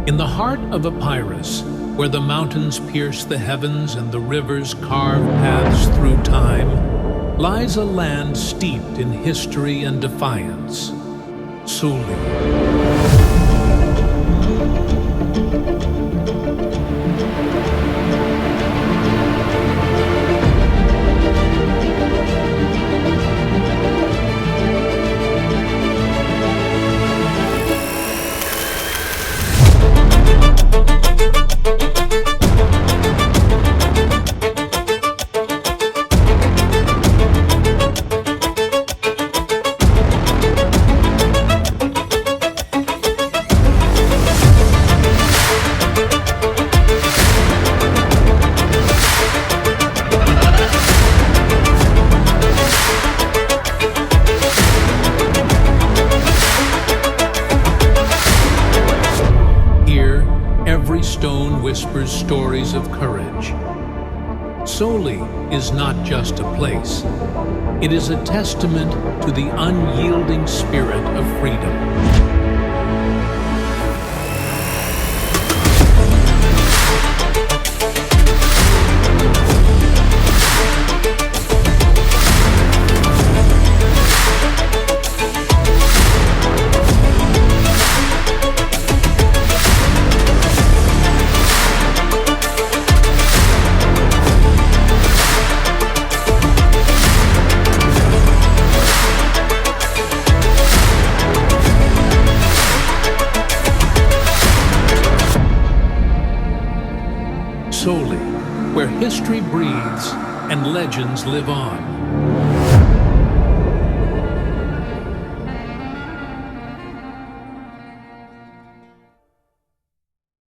In the heart of Epirus, where the mountains pierce the heavens and the rivers carve paths through time, lies a land steeped in history and defiance, Souli. Every stone whispers stories of courage. Souli is not just a place. It is a testament to the unyielding spirit of freedom. Souli, where history breathes and legends live on.